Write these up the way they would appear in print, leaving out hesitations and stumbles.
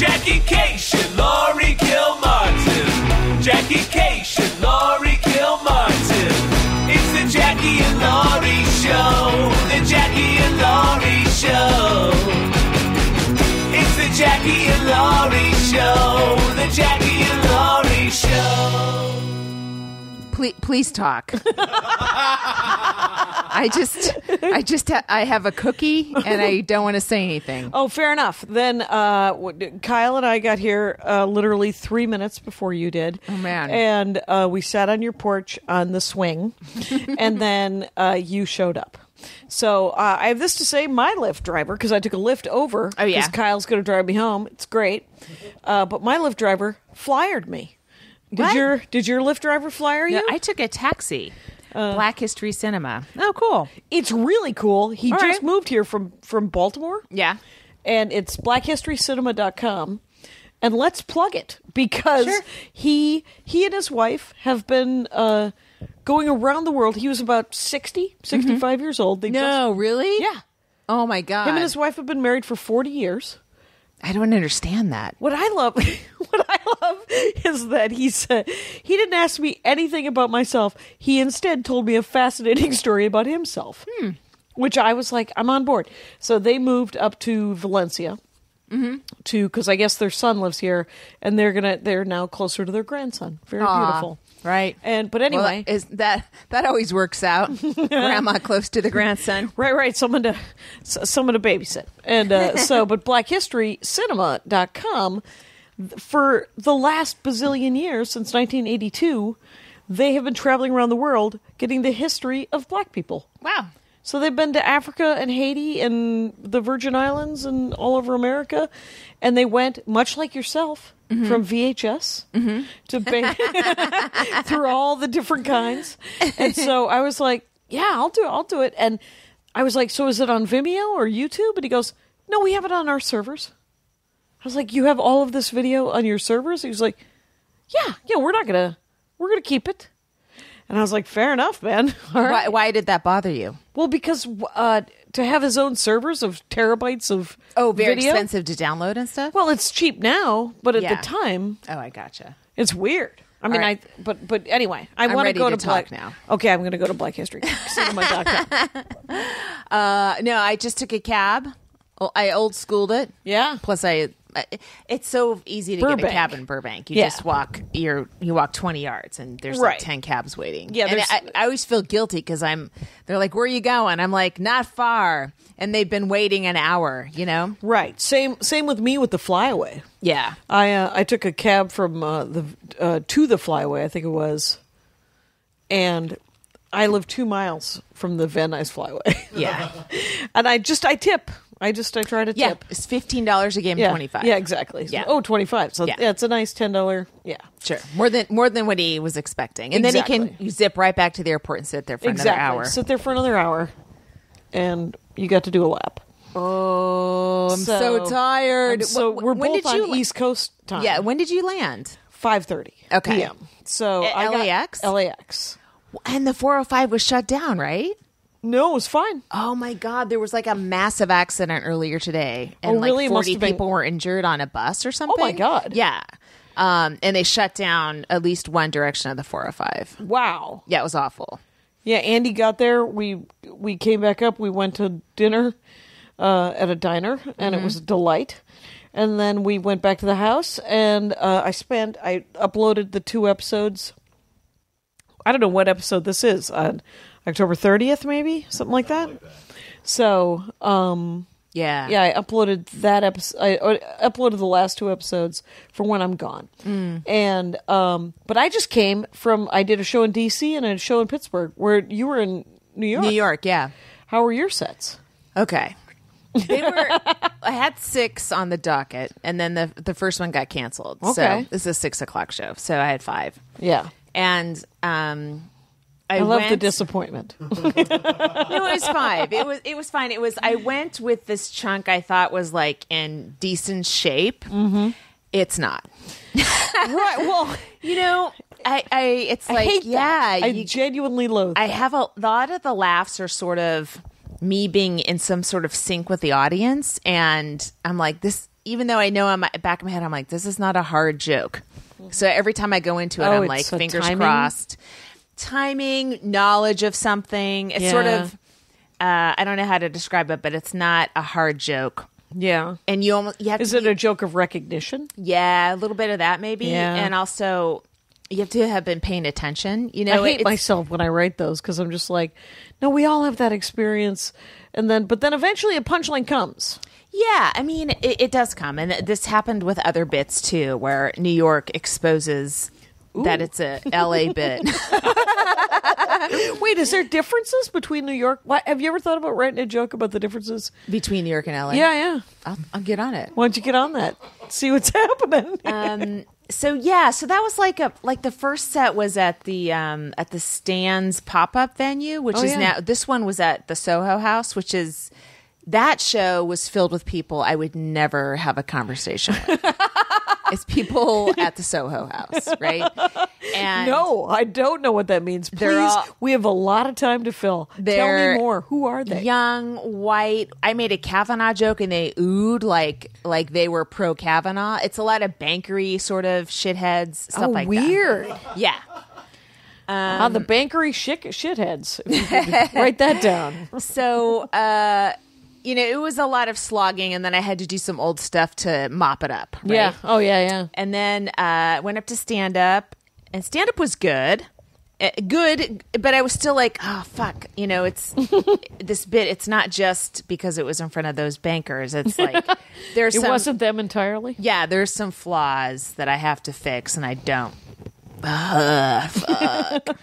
Jackie Cation, Laurie Kilmartin. Jackie Cation, Laurie Kilmartin. It's the Jackie and Laurie Show. The Jackie and Laurie Show. It's the Jackie and Laurie Show. The Jackie and Laurie Show. Please talk. I have a cookie and I don't want to say anything. Oh, fair enough. Then Kyle and I got here literally 3 minutes before you did. Oh, man. And we sat on your porch on the swing, and then you showed up. So I have this to say, my Lyft driver, because I took a Lyft over. Oh, yeah. Because Kyle's going to drive me home. It's great. But my Lyft driver flyered me. Did your Lyft driver flyer you? No, I took a taxi. Black History Cinema. Oh, cool. It's really cool. He All just right. moved here from Baltimore. Yeah. And it's blackhistorycinema.com. And let's plug it because Sure. he and his wife have been going around the world. He was about 65 years old. They No, really? Yeah. Oh, my God. Him and his wife have been married for 40 years. I don't understand that. What I love is that he said he didn't ask me anything about myself. He instead told me a fascinating story about himself, which I was like, I'm on board. So they moved up to Valencia because I guess their son lives here, and they're now closer to their grandson. Very beautiful. Right. But anyway, Well, that always works out. Grandma close to the grandson. Right. Someone to babysit. And but blackhistorycinema.com, for the last bazillion years, since 1982, they have been traveling around the world getting the history of black people. Wow. So they've been to Africa and Haiti and the Virgin Islands and all over America. And they went, much like yourself, from VHS to through all the different kinds. And so I was like, yeah, I'll do it. And I was like, so is it on Vimeo or YouTube? And he goes, no, we have it on our servers. I was like, you have all of this video on your servers? He was like, yeah, we're going to keep it. And I was like, fair enough, man. All right. Why did that bother you? Well, because to have his own servers of terabytes of very video, expensive to download and stuff? well, it's cheap now, but at Yeah. the time, Oh, I gotcha. it's weird. I mean, right. but anyway, I I'm want to ready go to to talk Black now. Okay, I'm going to go to Black History Cinema.com. No, I just took a cab. I old schooled it. Yeah. Plus, it's so easy to Burbank. get a cab in Burbank. You Yeah. just walk. You walk 20 yards, and there's Right. like 10 cabs waiting. Yeah, and there's- I always feel guilty because they're like, "Where are you going?" I'm like, "Not far," and they've been waiting an hour. You know? Right. Same with me with the Flyaway. Yeah. I took a cab from to the Flyaway, I think it was, and I live 2 miles from the Van Nuys Flyaway. Yeah. And I tip. I try to Yeah. tip. It's $15 a game. Yeah. 25. Yeah, exactly. Yeah. Oh, 25. So Yeah. it's a nice $10. Yeah. Sure. More than what he was expecting, and then he can zip right back to the airport and sit there for another hour. Sit there for another hour, and you got to do a lap. Oh, I'm so tired. So we're When both did you on la- East Coast time. Yeah. When did you land? 5:30 Okay. p.m. So At I got LAX? LAX. And the 405 was shut down, right? No, it was fine. Oh my God! There was like a massive accident earlier today, and Oh, really? It like must 40 have been- people were injured on a bus or something. my God. Yeah, and they shut down at least one direction of the 405. Wow. Yeah, it was awful. Yeah, Andy got there. We came back up. We went to dinner at a diner, and it was a delight. And then we went back to the house, and I uploaded the 2 episodes. I don't know what episode this is. On October 30th, maybe? Something like that. So, Yeah, yeah, I uploaded that episode. I uploaded the last 2 episodes for when I'm gone. And but I just came from. I did a show in D.C. and a show in Pittsburgh, where you were in New York. New York. Yeah. How were your sets? Okay. They were. I had 6 on the docket, and then the first one got canceled. Okay. So this is a 6 o'clock show. So I had 5. Yeah, And I love the went- disappointment. No, it was 5. It was fine. I went with this chunk I thought was like in decent shape. Mm-hmm. It's not. Right. Well, You know, it's I like, hate yeah, that. I genuinely loathe. I have a lot of the laughs are sort of me being in some sort of sync with the audience, and I'm like, this even though I know in my back of my head, I'm like, this is not a hard joke. So every time I go into it, I'm like, fingers crossed. Timing, knowledge of something. It's sort of, I don't know how to describe it, but it's not a hard joke. Yeah. And you have Is it a joke of recognition? Yeah, a little bit of that maybe. Yeah. And also, you have to have been paying attention. You know, I hate myself when I write those because I'm just like, no, we all have that experience. But then eventually a punchline comes. Yeah, I mean, it does come. And this happened with other bits, too, where New York exposes that it's a L.A. bit. Wait, is there differences between New York? Have you ever thought about writing a joke about the differences? Between New York and L.A.? Yeah. I'll get on it. Why don't you get on that? See what's happening. So that was like the first set was at the Stan's pop-up venue, which is now, this one was at the Soho House, which is, that show was filled with people I would never have a conversation with. It's people at the Soho House, right? And no, I don't know what that means. Please, we have a lot of time to fill. Tell me more. Who are they? Young, white. I made a Kavanaugh joke and they oohed like they were pro Kavanaugh. It's a lot of bankery sort of shitheads, stuff like weird. that. Yeah. The bankery shitheads. Write that down. So, it was a lot of slogging, and then I had to do some old stuff to mop it up. Right? Yeah. Oh, yeah. And then went up to stand-up, and stand-up was good. Good, but I was still like, oh, fuck. It's this bit, it's not just because it was in front of those bankers. It's like, there's It wasn't them entirely? Yeah, there's some flaws that I have to fix, and I don't. Fuck.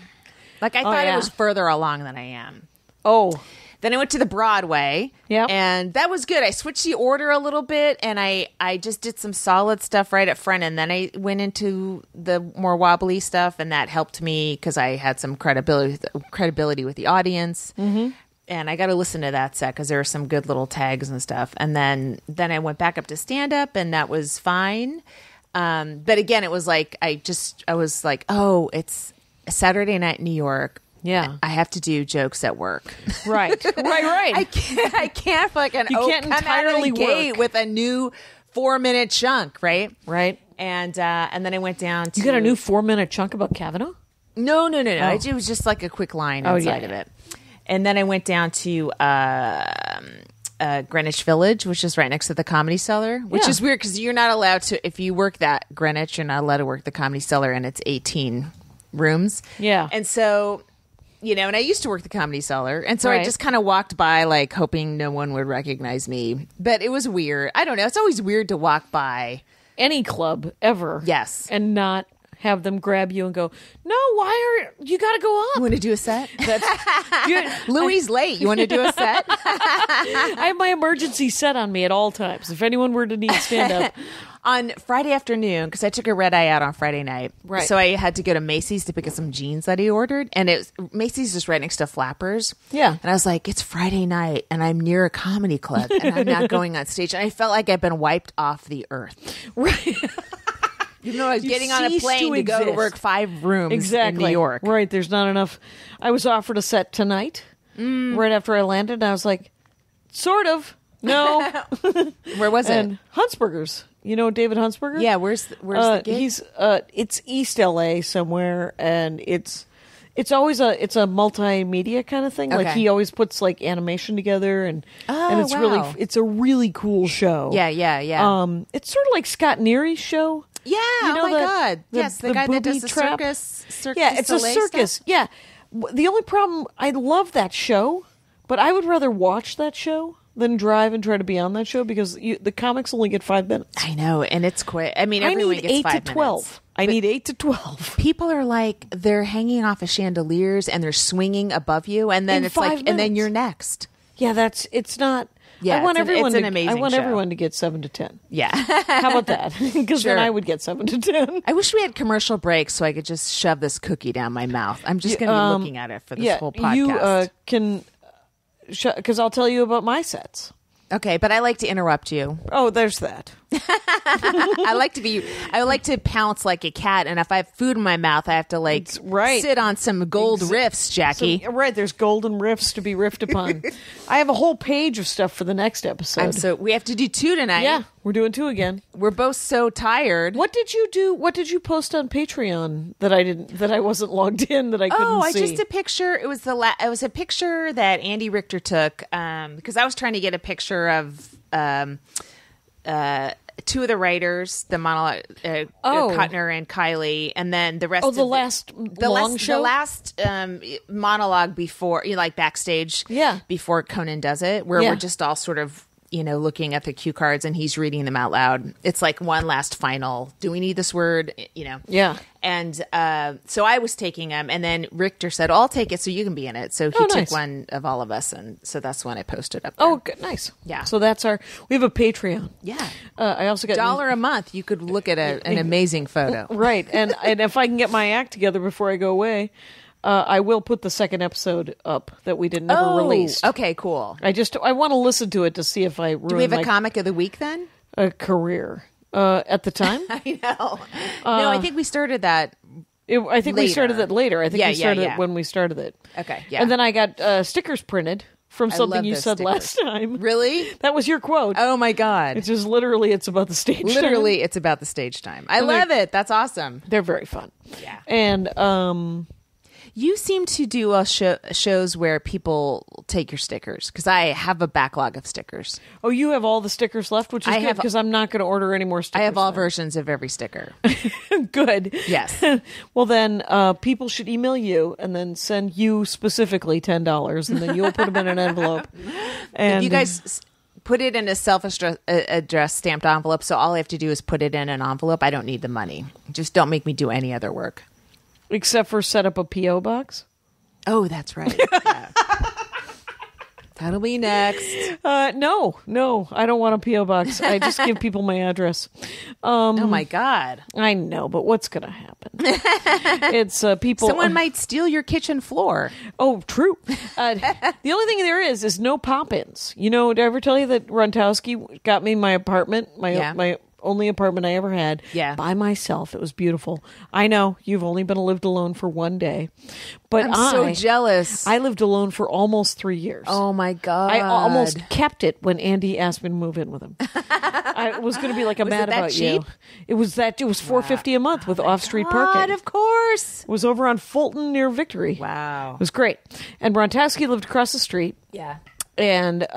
Like, I thought it was further along than I am. Oh. Then I went to the Broadway, and that was good. I switched the order a little bit, and I just did some solid stuff right up front, and then I went into the more wobbly stuff, and that helped me because I had some credibility with the audience, and I got to listen to that set because there were some good little tags and stuff. And then I went back up to stand-up, and that was fine. But again, it was like I was like, oh, it's a Saturday night in New York. Yeah, I have to do jokes at work. Right. I can't fucking can't entirely gate work with a new 4-minute chunk, right? Right. And then I went down to... You got a new 4-minute chunk about Kavanaugh? No. It was just like a quick line inside of it. And then I went down to Greenwich Village, which is right next to the Comedy Cellar, which is weird because you're not allowed to... If you work that Greenwich, you're not allowed to work the Comedy Cellar, and it's 18 rooms. Yeah. And so... and I used to work the Comedy Cellar, and so I just kind of walked by, like, hoping no one would recognize me. But it was weird. I don't know. It's always weird to walk by any club ever. Yes. And not have them grab you and go, no, you got to go up. You want to do a set? Louis late. You want to do a set? I have my emergency set on me at all times. If anyone were to need stand-up. On Friday afternoon, because I took a red eye out on Friday night. Right. So I had to go to Macy's to pick up some jeans that he ordered. And Macy's is right next to Flappers. Yeah. And I was like, it's Friday night, and I'm near a comedy club, and I'm not going on stage. And I felt like I'd been wiped off the earth. Right. Even though I was getting on a plane to go to work 5 rooms in New York. Right. There's not enough. I was offered a set tonight, right after I landed, and I was like, sort of. No. Where was it? Huntsberger's. You know David Huntsberger? Yeah, where's the gig? It's East LA somewhere, and it's always a multimedia kind of thing. Okay. Like he always puts like animation together, and it's it's a really cool show. Yeah. It's sort of like Scott Neary's show. Yeah. God. Yes, the guy that does the circus. Yeah, it's a circus. Stuff? Yeah. The only problem, I love that show, but I would rather watch that show than drive and try to be on that show because the comics only get 5 minutes. I know, and it's quick. I mean, everyone gets 5 minutes. I need 8 to 12. I need 8 to 12. People are like, they're hanging off of chandeliers and they're swinging above you, and then it's like, minutes. And then you're next. Yeah, it's not. Yeah, I want everyone to get 7 to 10. Yeah. How about that? Because then I would get 7 to 10. I wish we had commercial breaks so I could just shove this cookie down my mouth. I'm just going to be looking at it for this whole podcast. You can... Because I'll tell you about my sets. Okay, but I like to interrupt you. Oh, there's that. I like to pounce like a cat, and if I have food in my mouth, I have to sit on some gold riffs, Jackie. There's golden riffs to be riffed upon. I have a whole page of stuff for the next episode. We have to do 2 tonight. Yeah, we're doing 2 again. We're both so tired. What did you do? What did you post on Patreon that I wasn't logged in, that I couldn't see? Just a picture. It was a picture that Andy Richter took because I was trying to get a picture of 2 of the writers, the monologue, Kuttner and Kylie, and then the rest. Oh, the last monologue before, like backstage, before Conan does it, where we're just all sort of looking at the cue cards and he's reading them out loud. It's like one last final. Do we need this word? Yeah. And so I was taking them, and then Richter said, "I'll take it, so you can be in it." So he took one of all of us, and so that's when I posted up there. Oh, good, nice. Yeah. So we have a Patreon. Yeah. I also got $1 a month. You could look at an amazing photo. Right, and if I can get my act together before I go away, I will put the second episode up that we never released. Okay, cool. I want to listen to it to see if I ruin. Do we have a comic of the week then? A career at the time. I know. No, I think we started that. I think we started it later. I think we started it when we started it. Okay, yeah. And then I got stickers printed from something you said last time. Really? That was your quote. Oh my God! It's just literally, it's about the stage. Literally, it's about the stage time. I love it. That's awesome. They're very fun. Yeah. And you seem to do shows where people take your stickers, because I have a backlog of stickers. Oh, you have all the stickers left, which is good, because I'm not going to order any more stickers. I have all versions of every sticker. Good. Yes. Well, then people should email you and then send you specifically $10, and then you'll put them in an envelope. And if you guys put it in a self-addressed stamped envelope, so all I have to do is put it in an envelope. I don't need the money. Just don't make me do any other work. Except for set up a P.O. box? Oh, that's right. Yeah. That'll be next. No, I don't want a P.O. box. I just give people my address. Oh, my God. I know, but what's going to happen? It's people... Someone might steal your kitchen floor. Oh, true. The only thing there is no pop-ins. Did I ever tell you that Runtowski got me my apartment? My only apartment I ever had by myself. It was beautiful. I know you've only been lived alone for 1 day, but I'm so jealous. I lived alone for almost 3 years. Oh my God. I almost kept it when Andy asked me to move in with him. I was going to be like, I'm mad about cheap? you. It was $4.50 a month with off-street parking. Of course. It was over on Fulton near Victory. Wow. It was great. And Brontowski lived across the street. Yeah. And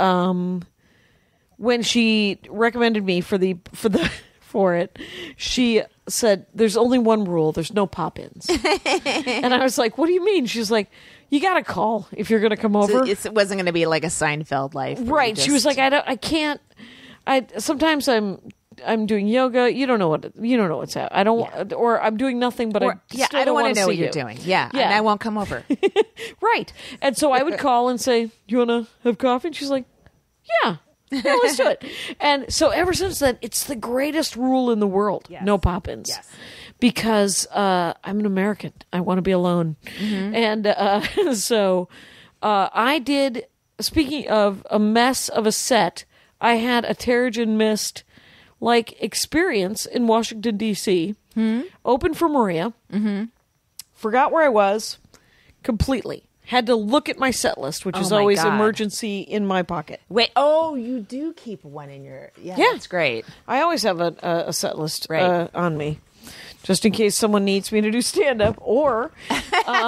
when she recommended me for it, she said, "There's only one rule. There's no pop-ins." And I was like, "What do you mean?" She's like, "You got to call if you're going to come over." So it wasn't going to be like a Seinfeld life, right? She was like, "I can't. Sometimes I'm doing yoga. You don't know what's out. I don't, or I'm doing nothing, but I don't want to know what you. you're doing. Yeah, and I won't come over." Right. And so I would call and say, "You want to have coffee?" And she's like, "Yeah. Yeah, let's do it." And so ever since then, it's the greatest rule in the world. Yes. No pop-ins. Yes. Because I'm an American. I want to be alone. Mm-hmm. And so I did, speaking of a mess of a set, I had a Terrigen Mist experience in Washington, D.C. Mm-hmm. Open for Maria. Mm-hmm. Forgot where I was completely. Had to look at my set list, which is always emergency in my pocket. Wait, you do keep one in your... Yeah, that's great. I always have a set list on me, just in case someone needs me to do stand-up, or...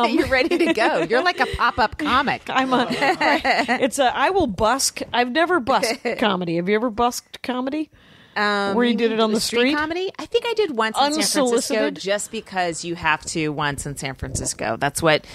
You're ready to go. You're like a pop-up comic. I will busk. I've never busked comedy. Have you ever busked comedy? Where you did it on the street? Comedy? I think I did once in San Francisco, just because you have to once in San Francisco. That's what...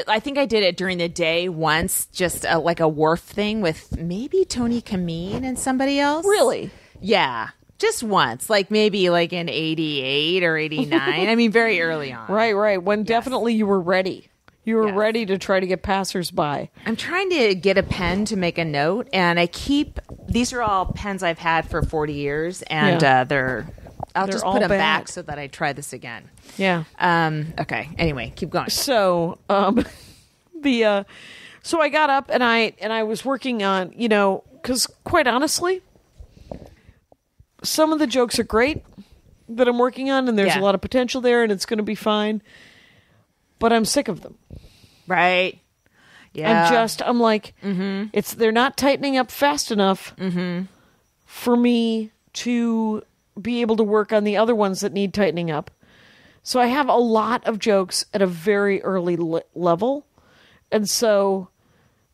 I think I did it during the day once, just like a wharf thing with maybe Tony Kameen and somebody else. Really? Yeah. Just once, maybe in 88 or 89. I mean, very early on. Right. When definitely you were ready. You were ready to try to get passersby. I'm trying to get a pen to make a note, and these are all pens I've had for 40 years, and I'll just put them back so that I try this again. Yeah. Okay. Anyway, keep going. So, so I got up and I was working on, because quite honestly, some of the jokes are great that I'm working on, and there's a lot of potential there, and it's going to be fine. But I'm sick of them. Right. Yeah. I'm like, they're not tightening up fast enough for me to be able to work on the other ones that need tightening up. So I have a lot of jokes at a very early level. And so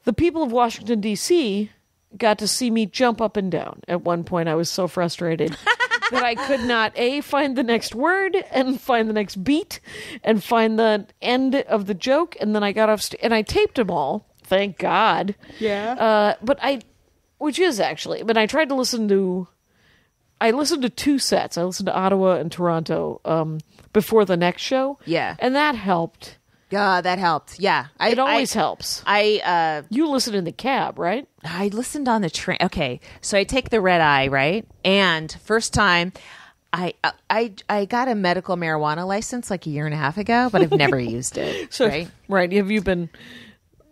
the people of Washington, D.C. got to see me jump up and down. At one point, I was so frustrated that I could not, find the next word and find the next beat and find the end of the joke. And then I got off and I taped them all. Thank God. Yeah. But I tried to listen to... I listened to 2 sets. I listened to Ottawa and Toronto before the next show. Yeah. And that helped. That helped. Yeah. It always helps. You listen in the cab, right? I listened on the train. Okay. So I take the red eye, right? And first time I got a medical marijuana license like a year and a half ago, but I've never used it. Right? Right. Have you been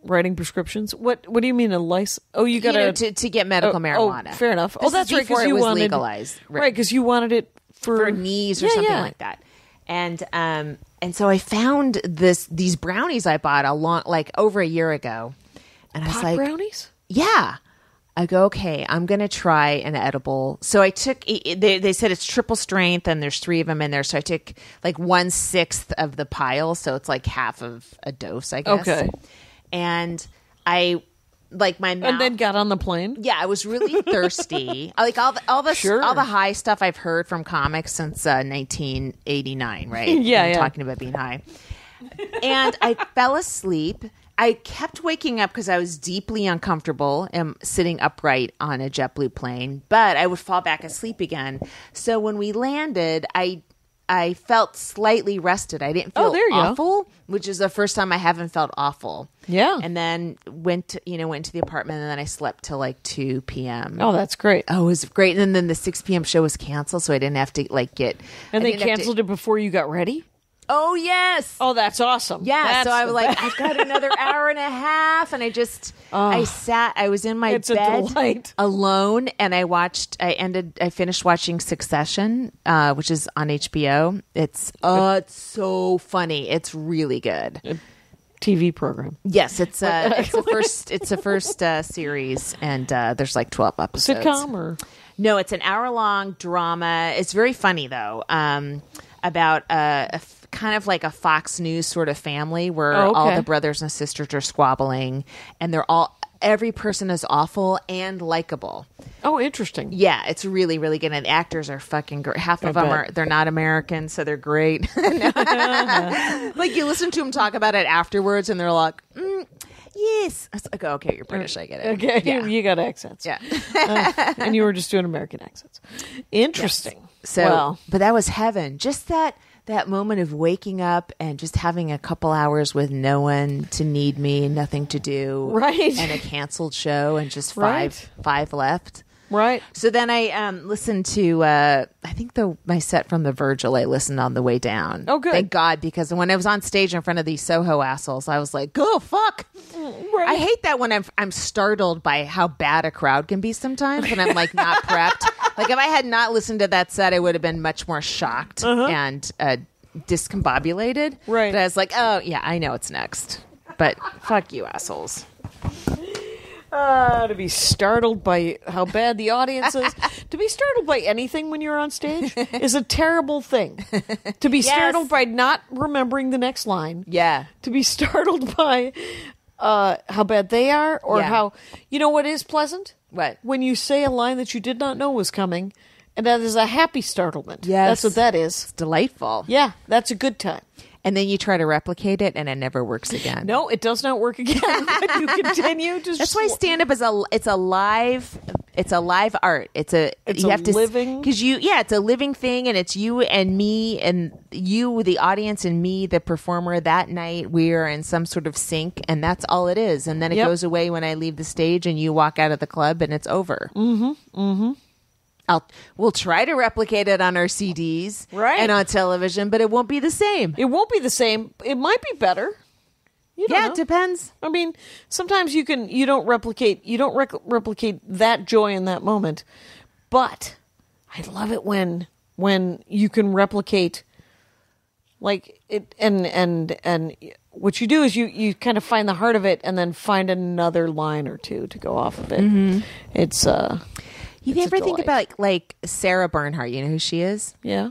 writing prescriptions? What do you mean a license? Oh, you got to get medical marijuana. Oh, fair enough. This that's is right, before because it you was wanted legalized. Right, because you wanted it for knees or something like that. And so I found these brownies I bought over a year ago, and I was like, brownies? Yeah. I go, okay, I'm going to try an edible. So I took, they said it's triple strength and there's 3 of them in there. So I took like 1/6 of the pile. So it's like half of a dose, I guess. Okay. And I, like my mouth. And then got on the plane? Yeah, I was really thirsty. Like all the high stuff I've heard from comics since 1989, right? Yeah. Talking about being high. And I fell asleep. I kept waking up because I was deeply uncomfortable sitting upright on a JetBlue plane, but I would fall back asleep again. So when we landed, I felt slightly rested. I didn't feel awful, which is the first time I haven't felt awful. Yeah. And then went to the apartment, and then I slept till like 2 p.m. Oh, that's great. Oh, it was great. And then the 6 p.m. show was canceled, so I didn't have to get. And they canceled it before you got ready? Oh, yes. Oh, that's awesome. Yeah. So I was like, I've got another hour and a half. And I just, I was in my bed alone, and I finished watching Succession, which is on HBO. It's so funny. It's really good. TV program. Yes, it's the first series, and there's like 12 episodes. Sitcom or? No, it's an hour-long drama. It's very funny, though, about kind of like a Fox News sort of family where all the brothers and sisters are squabbling, and every person is awful and likable. Oh, interesting. Yeah, it's really, really good. And the actors are fucking great. Half of them they're not American, so they're great. Like you listen to them talk about it afterwards, and they're like, yes. I was like, okay, you're British. I get it. Okay, yeah. You got accents. Yeah. And you were just doing American accents. Interesting. Yes. So, but that was heaven. Just that moment of waking up and just having a couple hours with no one to need me, nothing to do. Right. And a canceled show and just five left. Right. So then I listened to, I think my set from the Virgil I listened on the way down. Oh, good. Thank God, because when I was on stage in front of these Soho assholes, I was like, oh, fuck. Right. I hate that when I'm startled by how bad a crowd can be sometimes when I'm like not prepped. Like if I had not listened to that set, I would have been much more shocked and discombobulated. Right. But I was like, oh, yeah, I know it's next. But fuck you, assholes. To be startled by how bad the audience is. To be startled by anything when you're on stage is a terrible thing. To be startled by not remembering the next line. Yeah. To be startled by how bad they are or how... You know what is pleasant? What? When you say a line that you did not know was coming, and that is a happy startlement. Yes. That's what that is. It's delightful. Yeah, that's a good time. And then you try to replicate it, and it never works again. No, it does not work again. You continue to. That's why stand-up is a live art. It's a living because it's a living thing, and it's you and me and you, the audience, and me, the performer. That night we are in some sort of sync, and that's all it is. And then it goes away when I leave the stage, and you walk out of the club, and it's over. Mm-hmm. Mm-hmm. We'll try to replicate it on our CDs and on television, but it won't be the same. It won't be the same. It might be better. You don't know. It depends. I mean, sometimes you don't replicate that joy in that moment. But I love it when you can replicate like it, and what you do is you kind of find the heart of it and then find another line or two to go off of it. Mm-hmm. It's you ever think about like Sarah Bernhardt? You know who she is? Yeah.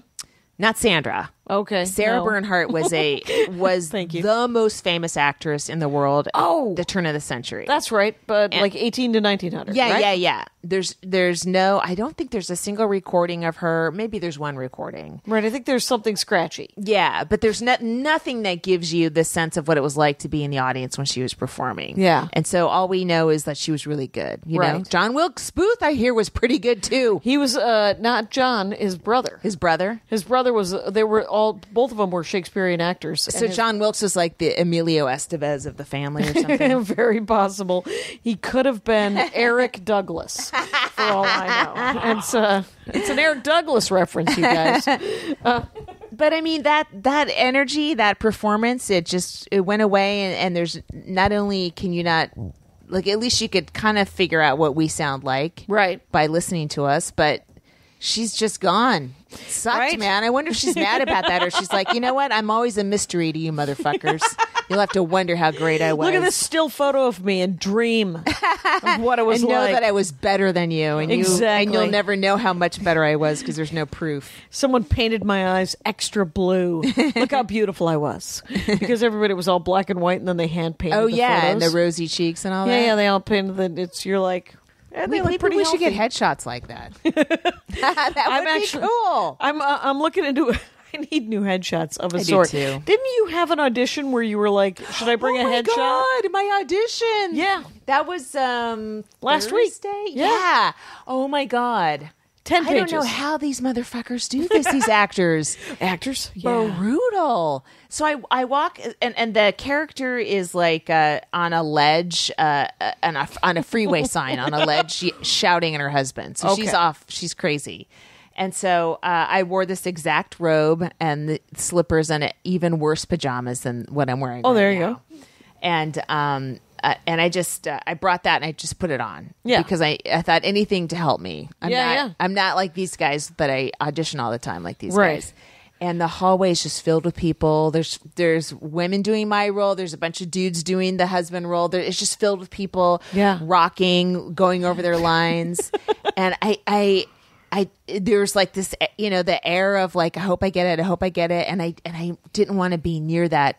Not Sandra. Okay. Sarah Bernhardt was the most famous actress in the world at the turn of the century. That's right, but like 18 to 1900. Yeah, right? yeah. There's no, I don't think there's a single recording of her. Maybe there's one recording. Right, I think there's something scratchy. Yeah, but there's nothing that gives you the sense of what it was like to be in the audience when she was performing. Yeah. And so all we know is that she was really good. You know? John Wilkes Booth, I hear, was pretty good too. He was not John, his brother. His brother? His brother was, both of them were Shakespearean actors. So John Wilkes was like the Emilio Estevez of the family or something? Very possible. He could have been Eric Douglas, for all I know. It's an Eric Douglas reference, you guys. But I mean, that energy, that performance, it went away, and there's not only can you not, like, at least you could kind of figure out what we sound like by listening to us, but she's just gone. Sucked, man. I wonder if she's mad about that, or she's like, you know what? I'm always a mystery to you motherfuckers. You'll have to wonder how great I was. Look at this still photo of me and dream of what it was and know like. that I was better than you, and exactly. you'll never know how much better I was because there's no proof. Someone painted my eyes extra blue. Look how beautiful I was, because everybody was all black and white, and then they hand painted. Oh the yeah, photos. and the rosy cheeks and all that. Yeah, they all painted the. You're like. Yeah, maybe we should get headshots like that. That would be cool. I'm looking into. I need new headshots of a sort. Do too. Didn't you have an audition where you were like, "Should I bring a headshot?" Oh my god, my audition. Yeah, that was last Thursday? week. Yeah. Oh my god. 10 pages. I don't know how these motherfuckers do this. These actors, yeah. Brutal. So I walk, and the character is like on a ledge, on a freeway sign on a ledge, shouting at her husband. So she's off. She's crazy. And so I wore this exact robe and the slippers and even worse pajamas than what I'm wearing. Oh, there you go. And I just I brought that and I just put it on. Yeah. Because I thought anything to help me. I'm not like these guys that I audition all the time like these guys. And the hallway is just filled with people. There's women doing my role. There's a bunch of dudes doing the husband role. It's just filled with people rocking, going over their lines. And I there's like this, the air of like, I hope I get it. And I didn't want to be near that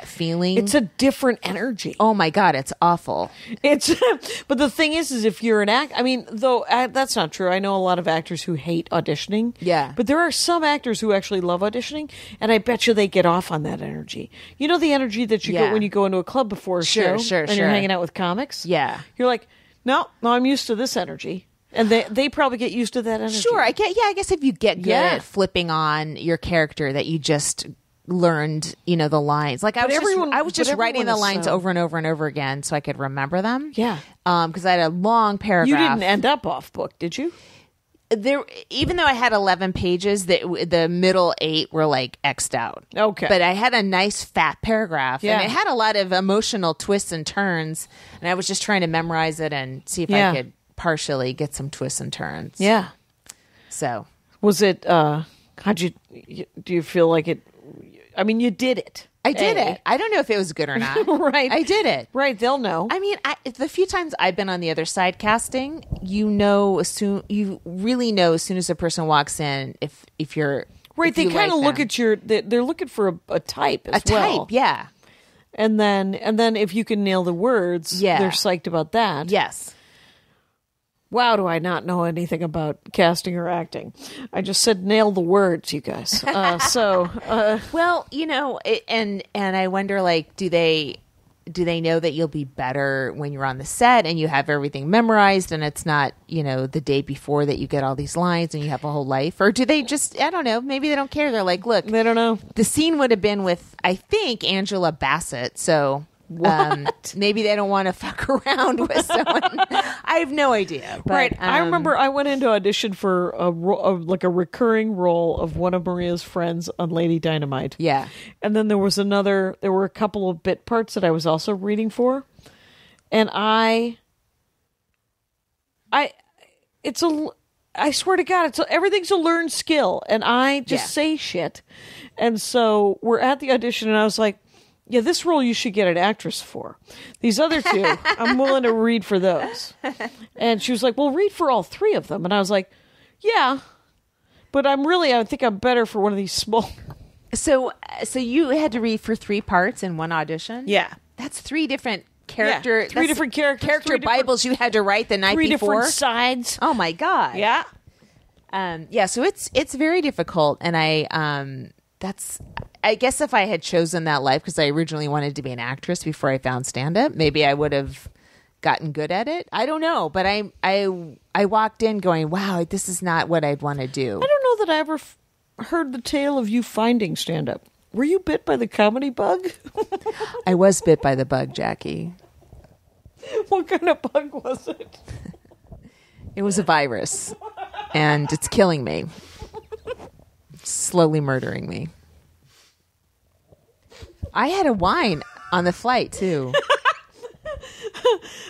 feeling. It's a different energy. Oh my God, it's awful. But the thing is if you're an act, I mean, though that's not true. I know a lot of actors who hate auditioning. Yeah. But there are some actors who actually love auditioning, and I bet you they get off on that energy. You know, the energy that you get when you go into a club before a show, and you're hanging out with comics. Yeah. You're like, no, I'm used to this energy. And they probably get used to that energy. Sure, I guess if you get good at flipping on your character, that you just learned, the lines. Like I was just writing the lines over and over and over again so I could remember them. Yeah. Because I had a long paragraph. You didn't end up off book, did you? Even though I had 11 pages, the middle 8 were like X'd out. Okay. But I had a nice fat paragraph. Yeah. And it had a lot of emotional twists and turns. And I was just trying to memorize it and see if I could partially get some twists and turns. Yeah. So. Was it, do you feel like it, I mean, you did it. I did it. I don't know if it was good or not. Right. I did it. Right. They'll know. I mean, the few times I've been on the other side casting, you really know as soon as a person walks in if you're right. They kind of look at they're looking for a type as well. Type, yeah. And then if you can nail the words, they're psyched about that. Yes. Wow, do I not know anything about casting or acting? I just said nail the words, you guys. Well, and I wonder, like, do they know that you'll be better when you're on the set and you have everything memorized and it's not, the day before that you get all these lines and you have a whole life? Or do they just, I don't know, maybe they don't care. They're like, look, they don't know. The scene would have been with, I think, Angela Bassett, so... maybe they don't want to fuck around with someone. I have no idea. But, right. I remember I went into audition for a recurring role of one of Maria's friends on Lady Dynamite. Yeah. And then there were a couple of bit parts that I was also reading for. And I swear to God, everything's a learned skill, and I just say shit. And so we're at the audition, and I was like, yeah, this role you should get an actress for. These other two, I'm willing to read for those. And she was like, well, read for all three of them. And I was like, yeah, but I think I'm better for one of these small. So you had to read for 3 parts in one audition? Yeah. That's 3 different character. Yeah, 3 different characters. Character Bibles you had to write the night 3 before? 3 different sides. Oh, my God. Yeah. So it's very difficult. And I guess if I had chosen that life, because I originally wanted to be an actress before I found stand-up, maybe I would have gotten good at it. I don't know. But I walked in going, wow, this is not what I'd want to do. I don't know that I ever heard the tale of you finding stand-up. Were you bit by the comedy bug? I was bit by the bug, Jackie. What kind of bug was it? It was a virus, and it's killing me. Slowly murdering me. I had a wine on the flight, too.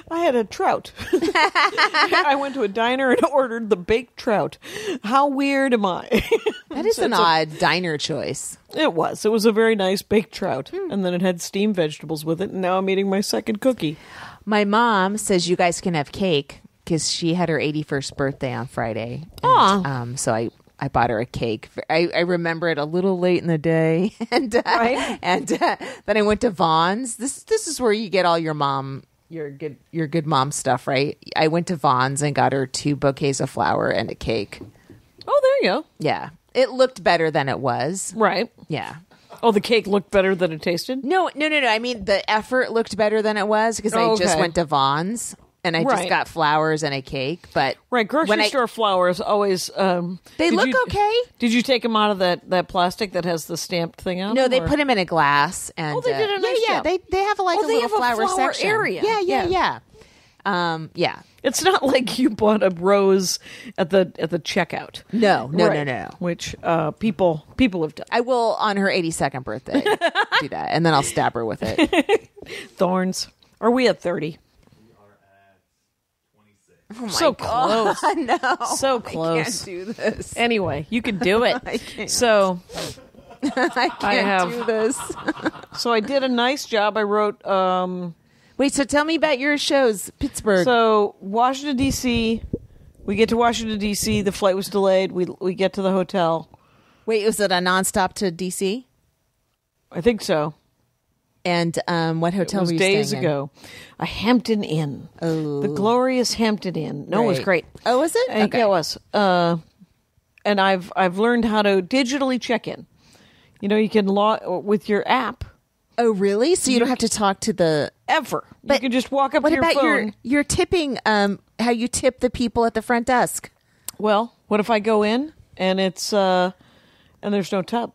I had a trout. I went to a diner and ordered the baked trout. How weird am I? That is an odd diner choice. It was. It was a very nice baked trout. And then it had steamed vegetables with it. And now I'm eating my second cookie. My mom says you guys can have cake because she had her 81st birthday on Friday. Aw. So I bought her a cake. I remember it a little late in the day. And then I went to Vaughn's. This is where you get all your good mom stuff, right? I went to Vaughn's and got her 2 bouquets of flower and a cake. Oh, there you go. Yeah. It looked better than it was. Right. Yeah. Oh, the cake looked better than it tasted? No. I mean, the effort looked better than it was because I just went to Vaughn's. And I just got flowers and a cake, but grocery store flowers always. They look okay. Did you take them out of that plastic that has the stamped thing on? No, they put them in a glass. And they did a nice job. They have a little flower section area. Yeah. It's not like you bought a rose at the checkout. No. Which people have done. I will on her 82nd birthday do that, and then I'll stab her with it. Thorns. Are we at 30? Oh my so God. close. No. So close. I can't do this. Anyway, you can do it. I can't. So I can't do this. So I did a nice job. I wrote Wait, so tell me about your shows, Pittsburgh. So Washington D.C. We get to Washington D.C. The flight was delayed. We get to the hotel. Wait, was it a nonstop to D.C.? I think so. And what hotel were you staying in? Days ago. A Hampton Inn. Oh. The glorious Hampton Inn. No, it was great. Oh, was it? Okay. Yeah, it was. And I've learned how to digitally check in. You know, you can log with your app. Oh, really? So you don't have to talk to the... Ever. But you can just walk up to your phone. What about your tipping, how you tip the people at the front desk? Well, what if I go in and it's and there's no tub?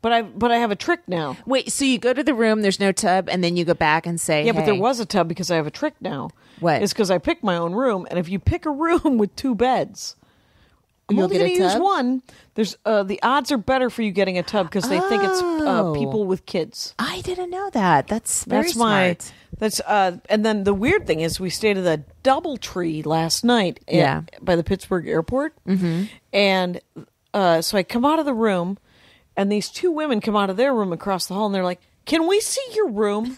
But I have a trick now. Wait, so you go to the room, there's no tub, and then you go back and say, yeah, but there was a tub because I have a trick now. What? It's because I picked my own room, and if you pick a room with 2 beds, I'm You'll only get a going to use tub? one. There's the odds are better for you getting a tub because they think it's people with kids. I didn't know that. That's very smart. And then the weird thing is we stayed at the DoubleTree last night by the Pittsburgh airport. Mm-hmm. And so I come out of the room, and these 2 women come out of their room across the hall, and they're like, "Can we see your room?"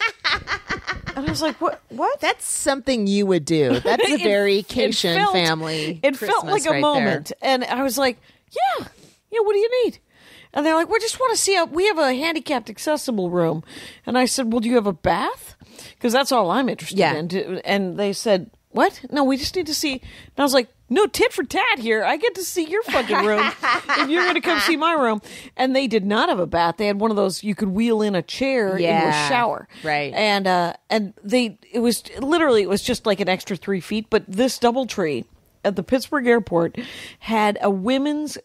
And I was like, "What? That's something you would do. That's a very vacation family. It felt like a moment. There. And I was like, yeah, what do you need? And they're like, we just want to see we have a handicapped accessible room. And I said, well, do you have a bath? Because that's all I'm interested in. And they said, what? No, we just need to see. And I was like, no, tit for tat here. I get to see your fucking room if you're going to come see my room. And they did not have a bath. They had one of those you could wheel in a chair into a shower. Right. And it was just like an extra 3 feet. But this DoubleTree at the Pittsburgh airport had a women's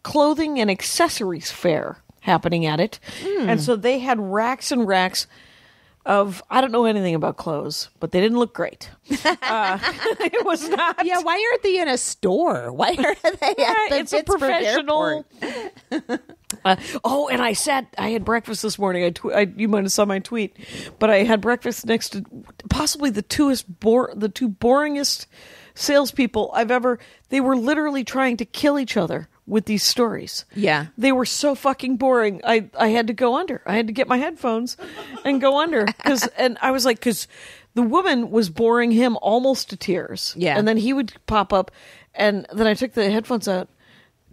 clothing and accessories fair happening at it. And so they had racks and racks of, I don't know anything about clothes, but they didn't look great. It was not. Yeah, why aren't they in a store? Why are they at the it's Pittsburgh a professional airport? And I had breakfast this morning. You might have saw my tweet, but I had breakfast next to possibly the two boringest salespeople I've ever. They were literally trying to kill each other with these stories. Yeah. They were so fucking boring. I had to go under. I had to get my headphones and go under. And I was like, because the woman was boring him almost to tears. Yeah. And then he would pop up, and then I took the headphones out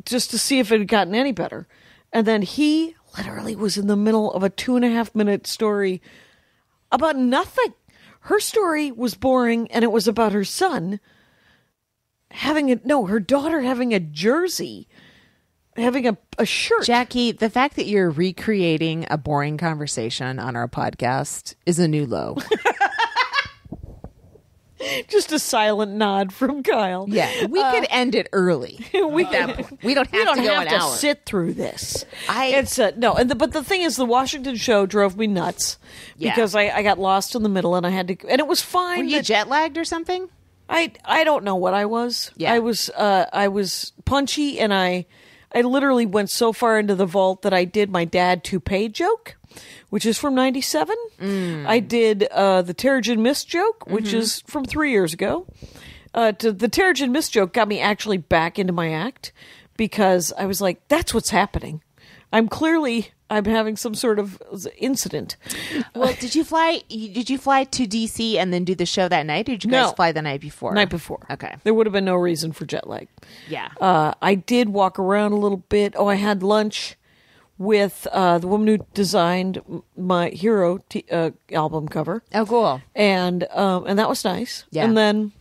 just to see if it had gotten any better. And then he literally was in the middle of a 2.5-minute story about nothing. Her story was boring, and it was about her son her daughter having a jersey, having a shirt. Jackie, the fact that you're recreating a boring conversation on our podcast is a new low. Just a silent nod from Kyle. Yeah, we could end it early. We don't have to go an hour. Sit through this. But the thing is, the Washington show drove me nuts because I got lost in the middle, and I had to, and it was fine. Were you jet lagged or something? I don't know what I was. Yeah. I was punchy, and I literally went so far into the vault that I did my dad toupee joke, which is from 97. I did the Terrigen Mist joke, which is from 3 years ago. The Terrigen Mist joke got me actually back into my act because I was like, that's what's happening. I'm having some sort of incident. Well, did you fly to DC and then do the show that night? Or did you guys fly the night before? Night before. Okay. There would have been no reason for jet lag. Yeah. I did walk around a little bit. I had lunch with the woman who designed my Hero album cover. Oh, cool. And that was nice. Yeah. And then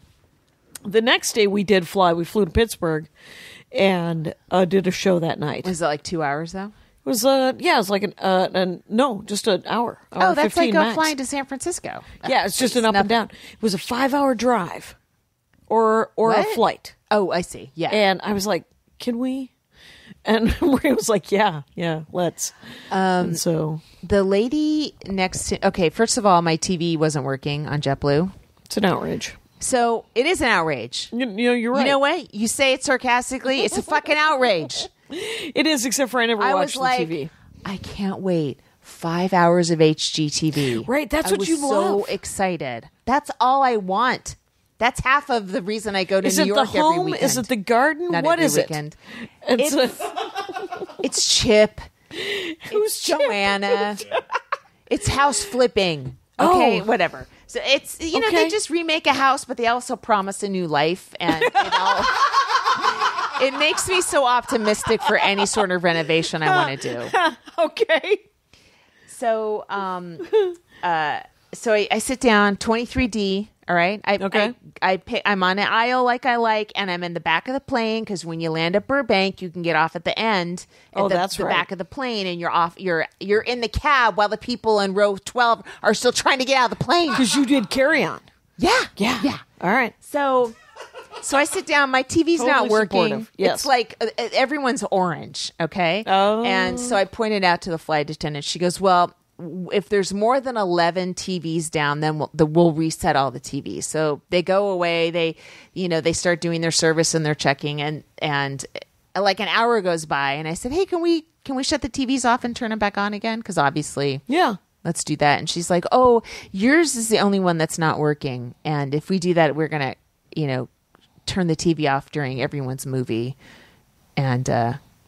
the next day we did fly. We flew to Pittsburgh and did a show that night. Was it like 2 hours though? It was it was like just an hour. Oh, that's 15 like max. flying to San Francisco. Yeah, it's just an up and down. It was a 5-hour drive, or a flight. Oh, I see. Yeah, and I was like, "Can we?" And Maria was like, "Yeah, let's." And so the lady next to first of all, my TV wasn't working on JetBlue. It's an outrage. So it is an outrage. You're right. You know what? You say it sarcastically. It's a fucking outrage. It is, except for I never watched the TV. I can't wait. 5 hours of HGTV. Right, that's what you love. I was so excited. That's all I want. That's half of the reason I go to New York every weekend. Is it the garden? Not what every is weekend. it? It's Chip. Who's Chip? Joanna. It's house flipping. Okay, whatever. So it's they just remake a house, but they also promise a new life, and it makes me so optimistic for any sort of renovation I want to do. Okay. So, I sit down, 23D. All right. I'm on an aisle like I like, and I'm in the back of the plane because when you land at Burbank, you can get off at the end. That's the right. back of the plane, and you're off. You're in the cab while the people in row 12 are still trying to get out of the plane because you did carry on. Yeah. All right. So I sit down. My TV's totally not working. Supportive. Yes. It's like everyone's orange. Okay. Oh. And so I pointed out to the flight attendant. She goes, "Well, if there's more than 11 TVs down, then we'll reset all the TVs." So they go away. They start doing their service and their checking, and like an hour goes by, and I said, "Hey, can we shut the TVs off and turn them back on again? Because obviously, let's do that." And she's like, "Oh, yours is the only one that's not working, and if we do that, we're gonna, turn the TV off during everyone's movie." And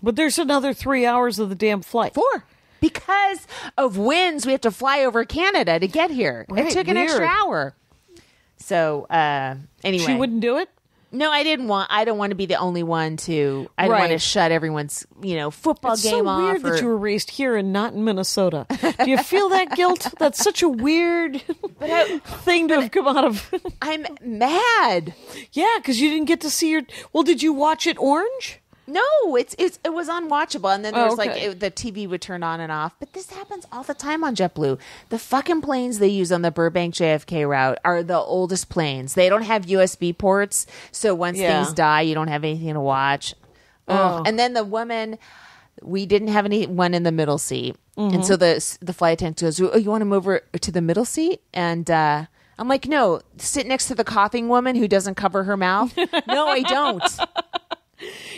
but there's another 3 hours of the damn flight. 4. Because of winds, we have to fly over Canada to get here. Right, it took an extra hour. So anyway, she wouldn't do it. No, I don't want to be the only one to. I don't want to shut everyone's football game off. It's so weird that you were raised here and not in Minnesota. Do you feel that guilt? That's such a weird thing to have come out of. I'm mad. Yeah, because you didn't get to see your. Well, did you watch it orange? No, it was unwatchable, and then there was the TV would turn on and off. But this happens all the time on JetBlue. The fucking planes they use on the Burbank JFK route are the oldest planes. They don't have USB ports, so once things die, you don't have anything to watch. Oh. And then the woman, we didn't have anyone in the middle seat, and so the flight attendant goes, "Oh, you want to move over to the middle seat?" And I'm like, "No, sit next to the coughing woman who doesn't cover her mouth." No, I don't.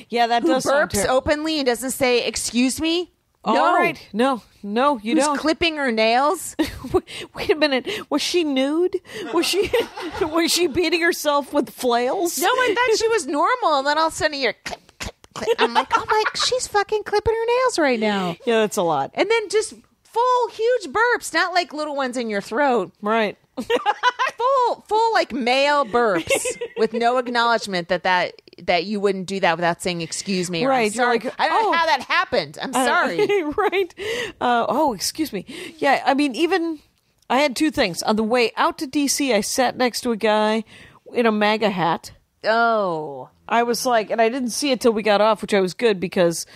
Yeah, that does burps openly and doesn't say "excuse me." All right. No, you Who's don't. clipping her nails? Wait a minute. Was she nude? Was she beating herself with flails? No, I thought she was normal, and then all of a sudden you're clip, clip, clip. I'm like, oh my, she's fucking clipping her nails right now. Yeah, that's a lot. And then just full huge burps, not like little ones in your throat. Right. full like male burps with no acknowledgement that you wouldn't do that without saying excuse me. Or, Right. I'm sorry. You're like, I don't know how that happened. I'm sorry. Right. Excuse me. Yeah, I mean, even I had two things. On the way out to DC, I sat next to a guy in a MAGA hat. Oh. I was like, and I didn't see it till we got off, which I was good because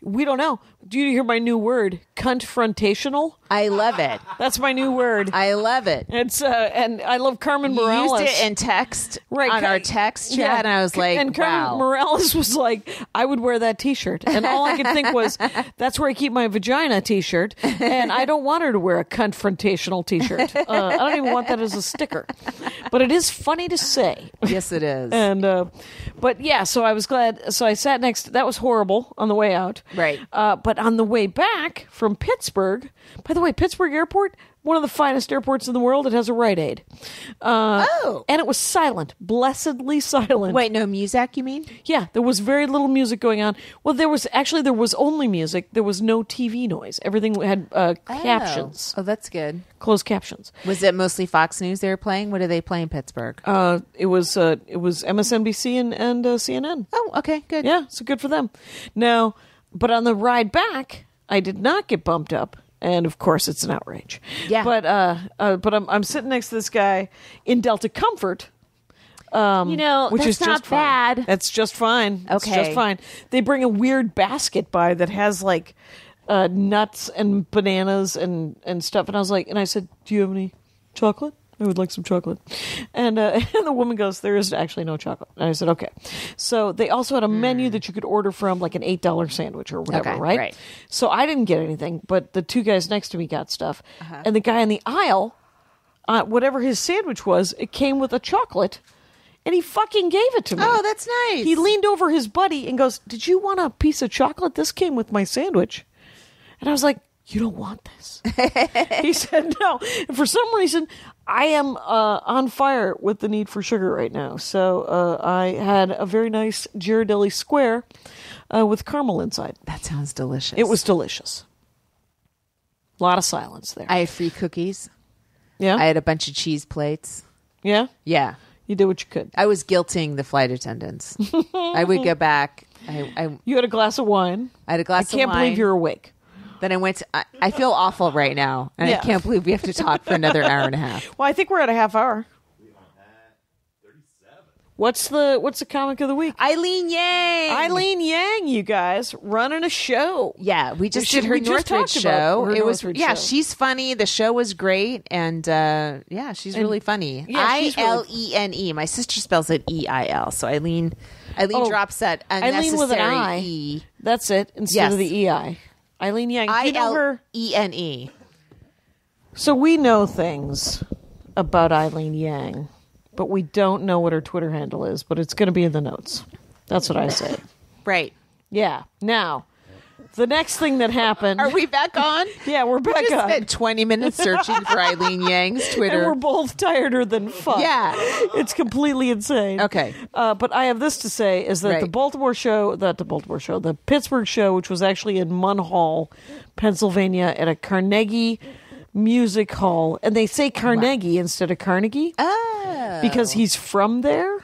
we don't know. Do you hear my new word? Frontational. I love it. That's my new word. I love it. It's and I love Carmen You Morales. used it in text Right, on our text chat, and I was like, and Carmen wow. Morales was like, I would wear that T-shirt, and all I could think was, that's where I keep my vagina T-shirt, and I don't want her to wear a confrontational T-shirt. I don't even want that as a sticker, but it is funny to say. Yes, it is. And but yeah, so I was glad. So I sat next. That was horrible on the way out, Right. But on the way back from Pittsburgh, by the way, Pittsburgh Airport, one of the finest airports in the world. It has a Rite Aid. And it was silent, blessedly silent. Wait, no music, you mean? Yeah, there was very little music going on. Well, there was only music. There was no TV noise. Everything had captions. Oh, that's good. Closed captions. Was it mostly Fox News they were playing? What did they play in Pittsburgh? It was MSNBC and CNN. Oh, okay, good. Yeah, so good for them. Now, but on the ride back, I did not get bumped up. And of course, it's an outrage. Yeah. But I'm sitting next to this guy in Delta Comfort. Which Which that's is not just fine. bad. That's just fine. It's Okay. just fine. They bring a weird basket by that has like nuts and bananas and stuff. And I was like, and I said, do you have any chocolate? I would like some chocolate. And the woman goes, there is actually no chocolate. And I said, okay. So they also had a menu that you could order from, like an $8 sandwich or whatever, Okay, right? right. So I didn't get anything, but the two guys next to me got stuff. And the guy in the aisle, whatever his sandwich was, it came with a chocolate. And he fucking gave it to me. Oh, that's nice. He leaned over his buddy and goes, did you want a piece of chocolate? This came with my sandwich. And I was like, you don't want this. He said no. And for some reason, I am on fire with the need for sugar right now. So I had a very nice Ghirardelli square with caramel inside. That sounds delicious. It was delicious. A lot of silence there. I had free cookies. Yeah? I had a bunch of cheese plates. Yeah? Yeah. You did what you could. I was guilting the flight attendants. I would go back. I You had a glass of wine. had a glass of I can't wine. believe you're awake. Then I went to, I feel awful right now. And Yeah. I can't believe we have to talk for another hour and a half. Well, I think we're at a half hour. What's the comic of the week? Eileen Yang. Eileen Yang, you guys, running a show. Yeah, we just We did her we just Northridge talked about show. her It was Northridge yeah, show. she's funny. The show was great, and yeah, she's really funny. yeah, she's really- Eilene. My sister spells it EIL. So Eileen drops that unnecessary Eileen with an I. E. That's it, instead Yes. of the EI. Eileen Yang. Do you know her? ILENE. So we know things about Eileen Yang, but we don't know what her Twitter handle is, but it's going to be in the notes. That's what I say. Right. Yeah. Now, the next thing that happened... Are we back on? Yeah, we're back We just on. spent 20 minutes searching for Eileen Yang's Twitter. And we're both tireder than fuck. Yeah. It's completely insane. Okay. But I have this to say is that Right. the Pittsburgh show, which was actually in Munn Hall, Pennsylvania, at a Carnegie Music Hall. And they say Carnegie instead of Carnegie Oh. because he's from there.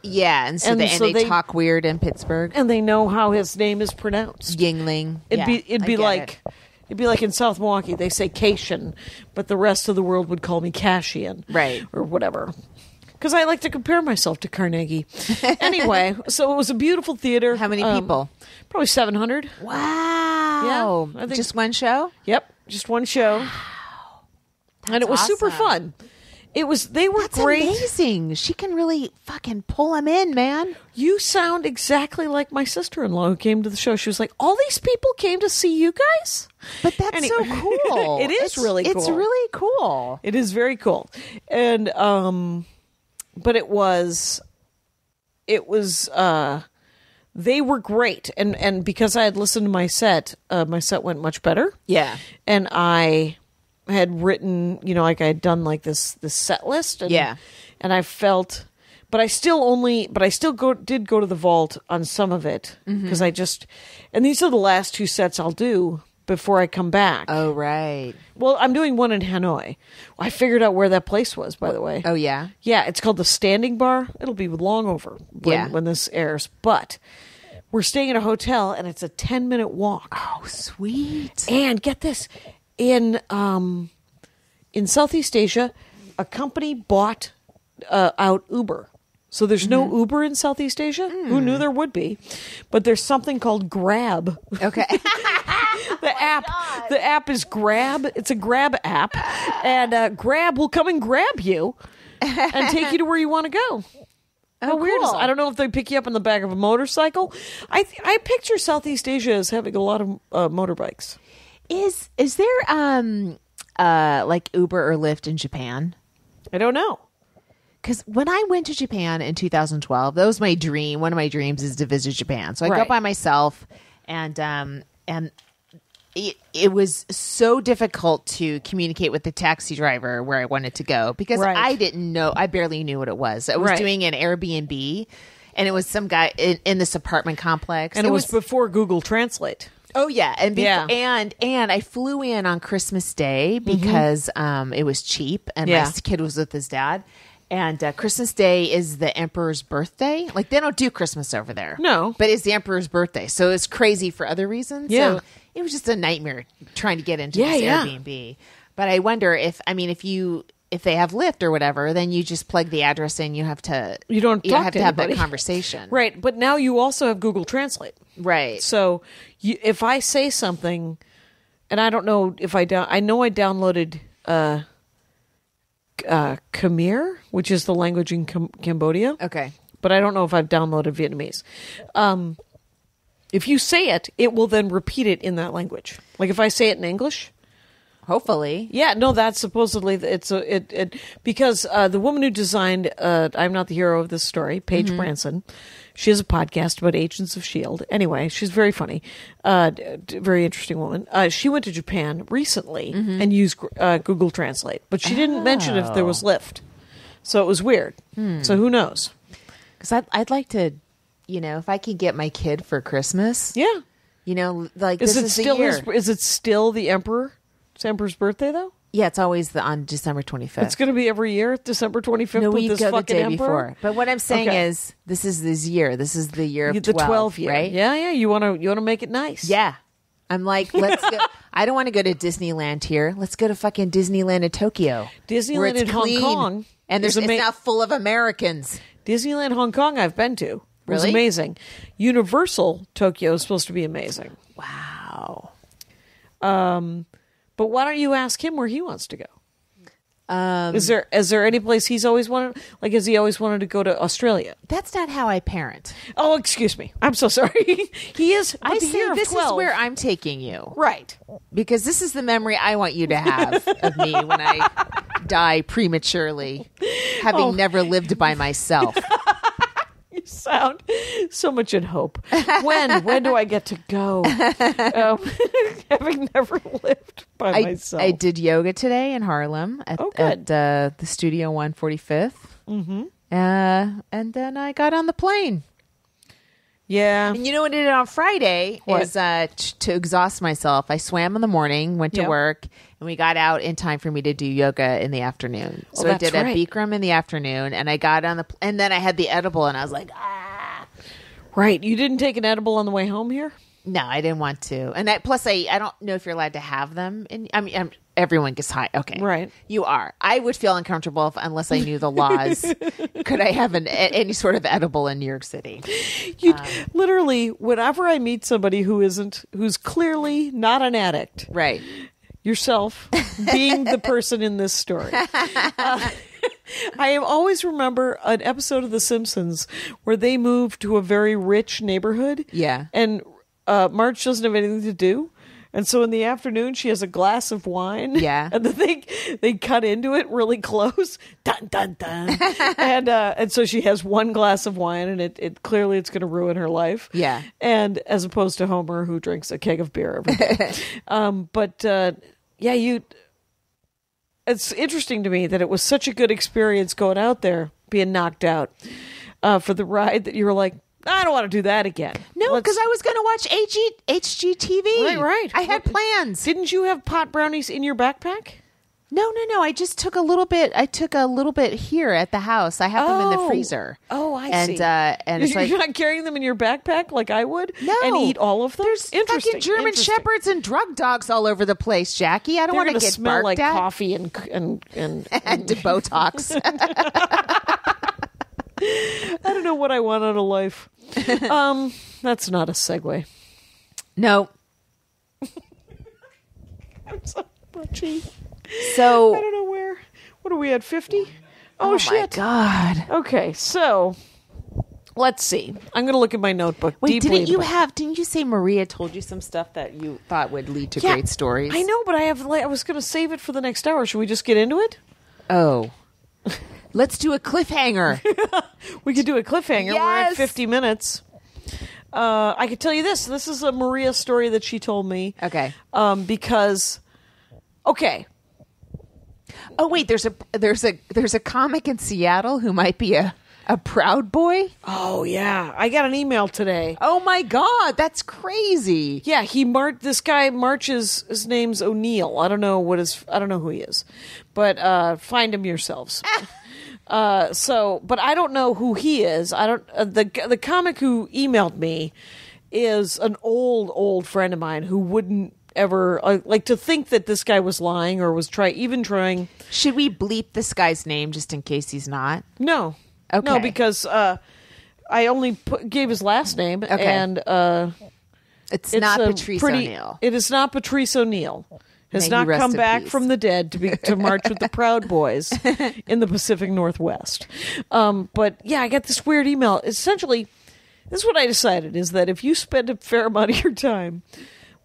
Yeah, and so, And they, so they- talk weird in Pittsburgh. And they know how his name is pronounced. Yingling. It'd Yeah, be I get like... it. It'd be like in South Milwaukee, they say Cation, but the rest of the world would call me Cashian. Right. Or whatever. Because I like to compare myself to Carnegie. Anyway, so it was a beautiful theater. How many people? Probably 700. Wow. Yeah, I think- Just one show? Yep, just one show. And it was super awesome. fun. They were That's great. amazing. She can really fucking pull them in, man. You sound exactly like my sister-in-law who came to the show. She was like, all these people came to see you guys? But that's Anyway. so cool. It is really cool. It's really cool. It is very cool. And but it was they were great. And because I had listened to my set went much better. Yeah. And I had written, I had done like this set list. And, and I felt, but I still did go to the vault on some of it because and these are the last 2 sets I'll do before I come back. Oh, right. Well, I'm doing one in Hanoi. I figured out where that place was, by the way. Oh, yeah? Yeah, it's called the Standing Bar. It'll be long over when this airs. But we're staying in a hotel, and it's a 10-minute walk. Oh, sweet. And get this. In Southeast Asia, a company bought out Uber. So there's no Uber in Southeast Asia. Who knew there would be? But there's something called Grab. Okay. The app is Grab. It's a Grab app, and Grab will come and grab you and take you to where you want to go. How weird is I don't know if they pick you up in the back of a motorcycle. I picture Southeast Asia as having a lot of motorbikes. Is there like Uber or Lyft in Japan? I don't know. Because when I went to Japan in 2012, that was my dream. One of my dreams is to visit Japan. So I go by myself, and it was so difficult to communicate with the taxi driver where I wanted to go because I didn't know. I barely knew what it was. I was doing an Airbnb, and it was some guy in this apartment complex. And it was before Google Translate. Oh yeah, and I flew in on Christmas Day because it was cheap, and my kid was with his dad. And Christmas Day is the emperor's birthday. Like, they don't do Christmas over there. No. But it's the emperor's birthday. So it's crazy for other reasons. Yeah. So it was just a nightmare trying to get into this Airbnb. But I wonder if they have Lyft or whatever, then you just plug the address in. You have to have that conversation. Right. But now you also have Google Translate. Right. So if I say something, and I don't know if I know I downloaded Khmer, which is the language in Cambodia. Okay. But I don't know if I've downloaded Vietnamese. If you say it, it will then repeat it in that language. Like if I say it in English. Hopefully. Yeah, no, that's supposedly because the woman who designed I'm Not the Hero of This Story, Paige Branson, she has a podcast about Agents of S.H.I.E.L.D. Anyway, she's very funny, very interesting woman. She went to Japan recently and used Google Translate, but she didn't mention if there was Lyft. So it was weird. So who knows? Because I'd like to, if I could get my kid for Christmas. Yeah. Like this is the year. Is it still the Emperor? It's Emperor's birthday, though? Yeah, it's always on December 25th. It's going to be every year, December 25th. No, with we this go the fucking day Emperor? before. But what I'm saying is, this is this year. This is the year of the 12 year, right? Yeah. You want to make it nice. Yeah, I'm like, let's go. I don't want to go to Disneyland here. Let's go to fucking Disneyland in Tokyo. Disneyland in Hong Kong, and it's now full of Americans. Disneyland Hong Kong, I've been to. It was amazing. Universal Tokyo is supposed to be amazing. Wow. But why don't you ask him where he wants to go? Is there any place he's always wanted? Like, has he always wanted to go to Australia? That's not how I parent. Oh, excuse me. I'm so sorry. He is. I say this 12. is where I'm taking you, right? Because this is the memory I want you to have of me when I die prematurely, having never lived by myself. You sound so much in hope. When do I get to go? Having never lived by myself. I did yoga today in Harlem at the Studio 145th. Mm-hmm. And then I got on the plane. Yeah. And you know what I did on Friday is to exhaust myself. I swam in the morning, went to work, and we got out in time for me to do yoga in the afternoon. So I did a Bikram in the afternoon, and I got on and then I had the edible, and I was like, ah. Right. You didn't take an edible on the way home here? No, I didn't want to. And plus, I don't know if you're allowed to have them. Everyone gets high. Okay. Right. You are. I would feel uncomfortable unless I knew the laws. Could I have any sort of edible in New York City? Literally, whenever I meet somebody who's clearly not an addict. Right. Yourself being the person in this story. I always remember an episode of The Simpsons where they moved to a very rich neighborhood. Yeah. And Marge doesn't have anything to do. And so in the afternoon, she has a glass of wine. Yeah. And then they cut into it really close. Dun, dun, dun. And so she has one glass of wine, and it clearly it's going to ruin her life. Yeah. And as opposed to Homer, who drinks a keg of beer every day. It's interesting to me that it was such a good experience going out there, being knocked out for the ride, that you were like, I don't want to do that again. No, because I was going to watch HGTV. Right. I had plans. Didn't you have pot brownies in your backpack? No. I just took a little bit. I took a little bit here at the house. I have them in the freezer. Oh, I see. And it's you're not carrying them in your backpack like I would? No. And eat all of them? There's fucking German Shepherds and drug dogs all over the place, Jackie. I don't want to get smell like at. coffee and Botox. I don't know what I want out of life. That's not a segue. No. I'm so punchy. So I don't know where. What are we at, 50? Oh shit. My God. Okay, so let's see. I'm going to look at my notebook. Wait, didn't you say Maria told you some stuff that you thought would lead to great stories? I know, but I was going to save it for the next hour. Should we just get into it? Oh. Let's do a cliffhanger. We could do a cliffhanger. Yes. We're at 50 minutes. I could tell you this. This is a Maria story that she told me. Okay. Because, okay. Oh wait, there's a comic in Seattle who might be a Proud Boy. Oh yeah, I got an email today. Oh my God, that's crazy. Yeah, this guy marches. His name's O'Neill. I don't know who he is, but find him yourselves. But I don't know who he is. I don't. The comic who emailed me is an old friend of mine who wouldn't ever like to think that this guy was lying or was trying. Should we bleep this guy's name just in case he's not? No. Okay. No, because I only gave his last name, okay. And it's not Patrice O'Neill. It is not Patrice O'Neill. Has May not he rest come in back peace. from the dead to march with the Proud Boys in the Pacific Northwest. But yeah, I got this weird email. Essentially, this is what I decided, is that if you spend a fair amount of your time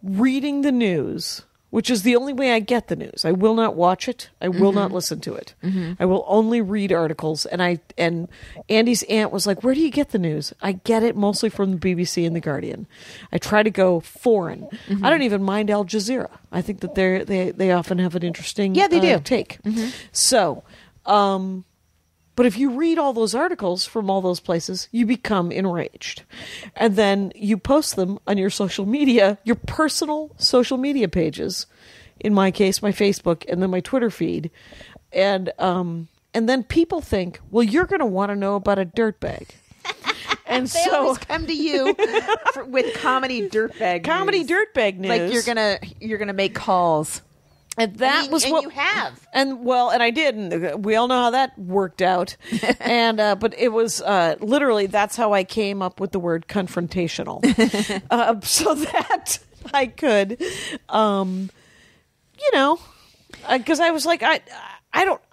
reading the news, which is the only way I get the news. I will not watch it. I will not listen to it. Mm-hmm. I will only read articles. And Andy's aunt was like, "Where do you get the news?" I get it mostly from the BBC and the Guardian. I try to go foreign. Mm-hmm. I don't even mind Al Jazeera. I think that they often have an interesting they do. take. Mm-hmm. So, but if you read all those articles from all those places, you become enraged. And then you post them on your social media, your personal social media pages. In my case, my Facebook and then my Twitter feed. And then people think, well, you're going to want to know about a dirtbag. And they always come to you with comedy dirtbag news. Like you're gonna make calls. And that was what you have. And I did. And we all know how that worked out. And but it was literally that's how I came up with the word confrontational, so that I could, because I was like I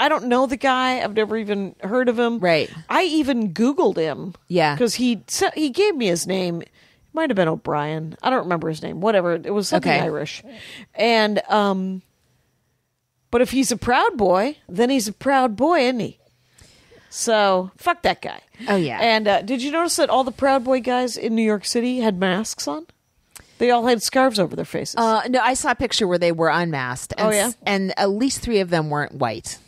don't know the guy. I've never even heard of him. Right. I even Googled him. Yeah. Because he gave me his name. It might have been O'Brien. I don't remember his name. Whatever. It was something Irish. And but if he's a Proud Boy, then he's a Proud Boy, isn't he? So, fuck that guy. Oh, yeah. And did you notice that all the Proud Boy guys in New York City had masks on? They all had scarves over their faces. No, I saw a picture where they were unmasked. And, and at least 3 of them weren't white.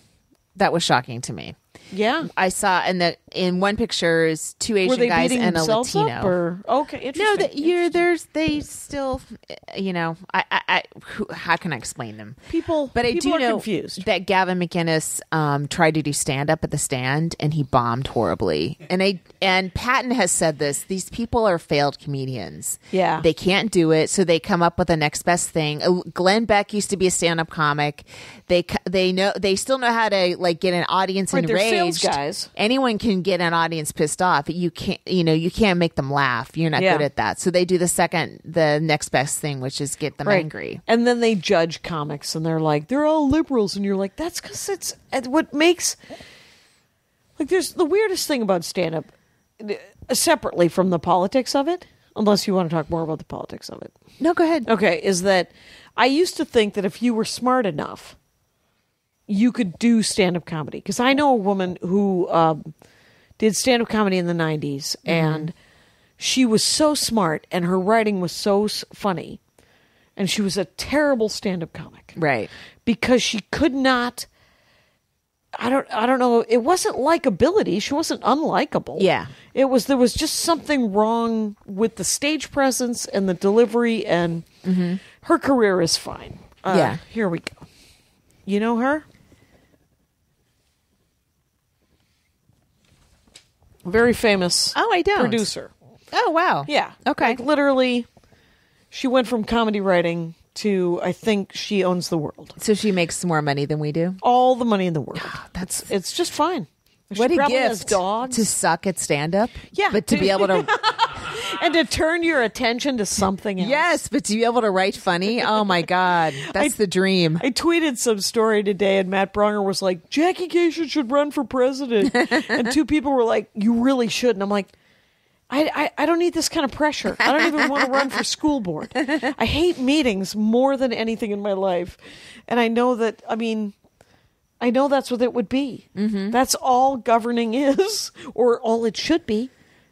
That was shocking to me. Yeah. I saw in one picture is 2 Asian guys and a Latino. Up or? Okay, interesting. No, they still, how can I explain them? But I do know confused. That Gavin McInnes tried to do stand up at the Stand and he bombed horribly. And Patton has said this: these people are failed comedians. Yeah, they can't do it, so they come up with the next best thing. Glenn Beck used to be a stand up comic. They still know how to like get an audience enraged. Guys. Anyone can get an audience pissed off. You can't make them laugh. You're not good at that. So they do the next best thing, which is get them angry. And then they judge comics and they're like, they're all liberals. And you're like, that's because it's what makes, like, there's the weirdest thing about stand-up, separately from the politics of it. unless you want to talk more about the politics of it. No, go ahead. Okay, is that I used to think that if you were smart enough, you could do stand-up comedy. Because I know a woman who did stand-up comedy in the 90s, and she was so smart, and her writing was so funny, and she was a terrible stand-up comic. Right. Because she could not... I don't know. It wasn't likability. She wasn't unlikable. Yeah. There was just something wrong with the stage presence and the delivery, and her career is fine. Yeah. Here we go. You know her? Very famous. Oh, I don't. Producer. Oh, wow. Yeah. Okay. Like literally, she went from comedy writing to, I think she owns the world. So she makes more money than we do? All the money in the world. It's just fine. What She a probably has gift dogs. to suck at stand-up. Yeah. But to be able to... And to turn your attention to something else. Yes, but to be able to write funny, oh my God, that's the dream. I tweeted some story today, and Matt Bronger was like, Jackie Cation should run for president. And two people were like, you really should. And I'm like, I don't need this kind of pressure. I don't even want to run for school board. I hate meetings more than anything in my life. And I know that, I know that's what it would be. That's all governing is, or all it should be.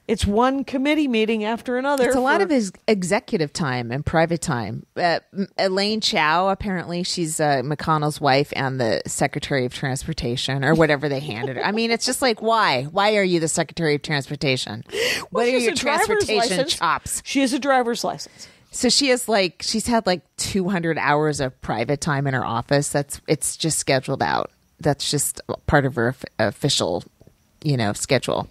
It's one committee meeting after another. It's a lot of his executive time and private time. Elaine Chao, apparently, she's McConnell's wife and the Secretary of Transportation, or whatever they handed her. I mean, it's just like, why? Why are you the Secretary of Transportation? What are your transportation chops? She has a driver's license. So she's had like 200 hours of private time in her office. It's just scheduled out. That's just part of her official, schedule.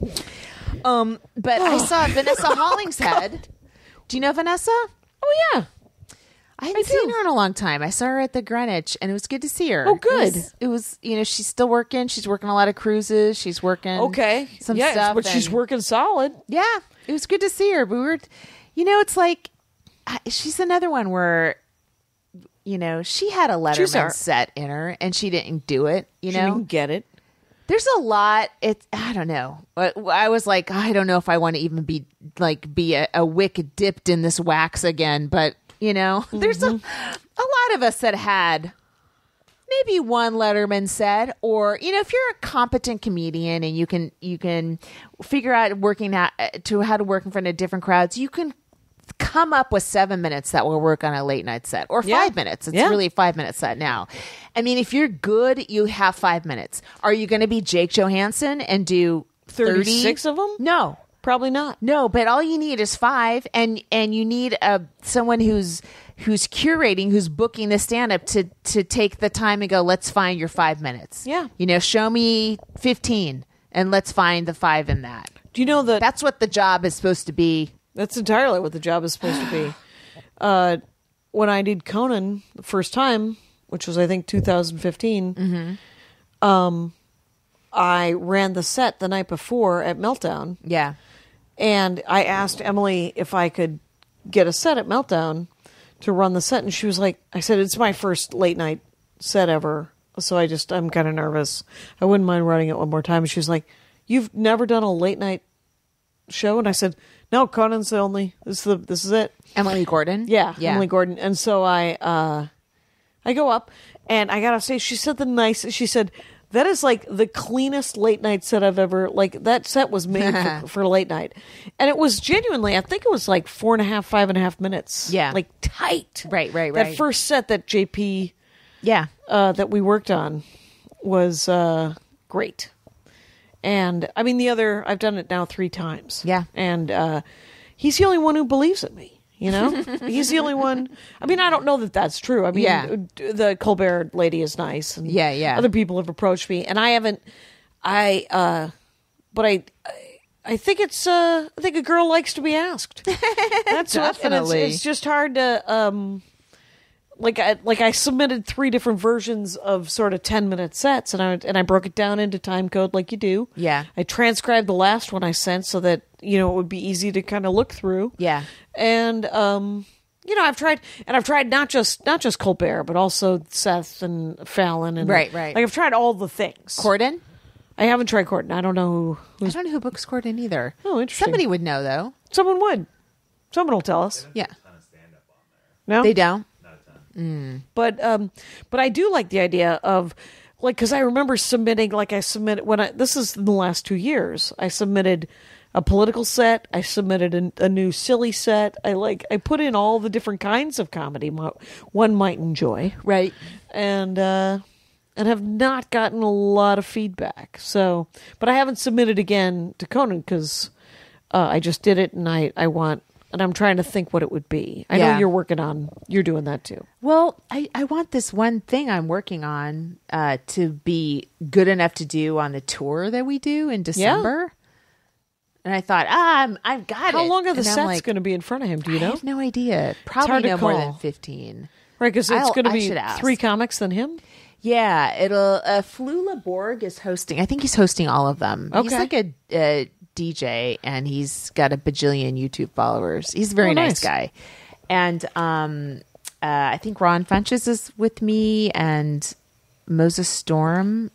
But I saw Vanessa Hollingshead. Do you know Vanessa? Oh, yeah. I haven't seen her in a long time. I saw her at the Greenwich, and it was good to see her. Oh, good. It was she's still working. She's working a lot of cruises. She's working some stuff. But she's working solid. Yeah, it was good to see her. But we were, it's like, she's another one where, she had a Letterman set in her, and she didn't do it, She didn't get it. There's a lot. I don't know. I was like, I don't know if I want to even be a wick dipped in this wax again. But there's a lot of us that had maybe one Letterman set, or if you're a competent comedian and you can figure out how to work in front of different crowds, you can come up with 7 minutes that will work on a late night set, or 5 minutes. It's really a 5-minute set now. I mean, if you're good, you have 5 minutes. Are you going to be Jake Johansson and do 36 of them? No, probably not. No, but all you need is 5, and you need someone who's curating, who's booking the stand-up to take the time and go, let's find your 5 minutes. Yeah. Show me 15, and let's find the 5 in that. Do you know that that's what the job is supposed to be? That's entirely what the job is supposed to be. When I did Conan the first time, which was, I think, 2015, I ran the set the night before at Meltdown. Yeah. And I asked Emily if I could get a set at Meltdown to run the set. And she was like, I said, it's my first late night set ever. So I'm kind of nervous. I wouldn't mind running it one more time. And she was like, you've never done a late night show? And I said, no, Conan's the only. This is it. Emily Gordon. Yeah, Emily Gordon. And so I go up and I gotta say, she said she said that is like the cleanest late night set I've ever. Like that set was made for late night, and it was genuinely. I think it was like 4.5, 5.5 minutes. Yeah, like tight. Right. That first set that JP, that we worked on was great. And I mean, I've done it now 3 times. Yeah. And he's the only one who believes in me, He's the only one. I mean, I don't know that that's true. I mean, the Colbert lady is nice. And other people have approached me, and I haven't, but I think I think a girl likes to be asked. That's definitely. It's just hard to, I submitted 3 different versions of sort of 10-minute sets, and I broke it down into time code like you do. Yeah. I transcribed the last one I sent so that it would be easy to kind of look through. Yeah. And I've tried not just Colbert, but also Seth and Fallon and right. Like I've tried all the things. Corden? I haven't tried Corden. I don't know I don't know who books Corden either. Oh, interesting. Somebody would know though. Someone would. Someone will tell us. Yeah. No, They don't. But I do like the idea of like, because I remember submitting, like this is in the last 2 years, I submitted a political set, I submitted a new silly set. I put in all the different kinds of comedy one might enjoy, Right. and have not gotten a lot of feedback. So, but I haven't submitted again to Conan because I just did it, and and I'm trying to think what it would be. I know you're doing that too. Well, I want this one thing I'm working on to be good enough to do on the tour that we do in December. And I thought, I've got it. How long are the and sets going to be in front of him? Do you know? I have no idea. Probably no more than 15. Right, because it's going to be 3 comics than him? Yeah, it'll. Flula Borg is hosting. I think he's hosting all of them. Okay. He's like a DJ, and he's got a bajillion YouTube followers. He's a very nice guy. And I think Ron Funches is with me, and Moses Storm,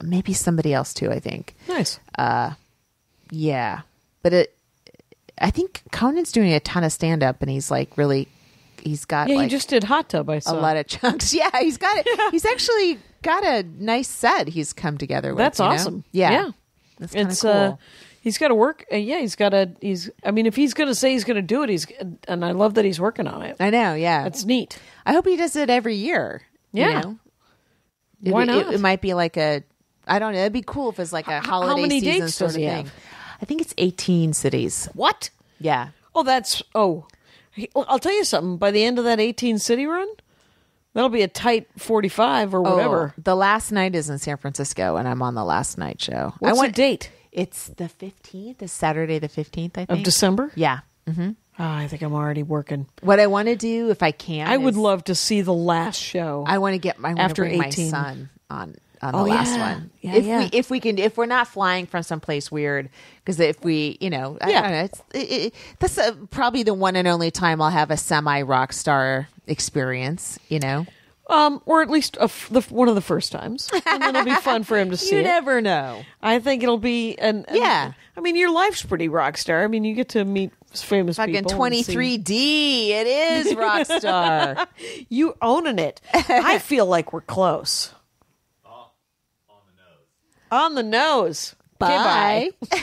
maybe somebody else too, I think. Nice. Yeah. But I think Conan's doing a ton of stand-up, and he's like really... He's got he just did Hot Tub, I saw. a lot of chunks. Yeah, he's got it. Yeah. He's actually got a nice set he's come together with. That's awesome. Yeah. That's kind of cool. He's got to work. I mean, if he's going to say he's going to do it, and I love that he's working on it. I know, yeah. That's neat. I hope he does it every year. Yeah. You know? Why not? It might be like I don't know, it'd be cool if it's like a holiday how many season dates sort does of he thing. have? I think it's 18 cities. What? Yeah. I'll tell you something. By the end of that 18 city run, that'll be a tight 45 or whatever. The last night is in San Francisco, and I'm on the last night show. What's the date? It's the 15th. It's Saturday the 15th, I think. Of December? Yeah. Mm-hmm. I think I'm already working. What I want to do, if I can, I would love to see the last show. I want to bring 18. my son on the last one. Yeah, if we're not flying from someplace weird, because if we, I don't know, that's probably the one and only time I'll have a semi rock star experience, or at least one of the first times, and then it'll be fun for him to see. You it. never know. I think it'll be yeah. I mean, your life's pretty rock star. I mean, you get to meet famous fucking people. 23D. It is rock star. You owning it. I feel like we're close. On the nose. Bye. Okay, bye.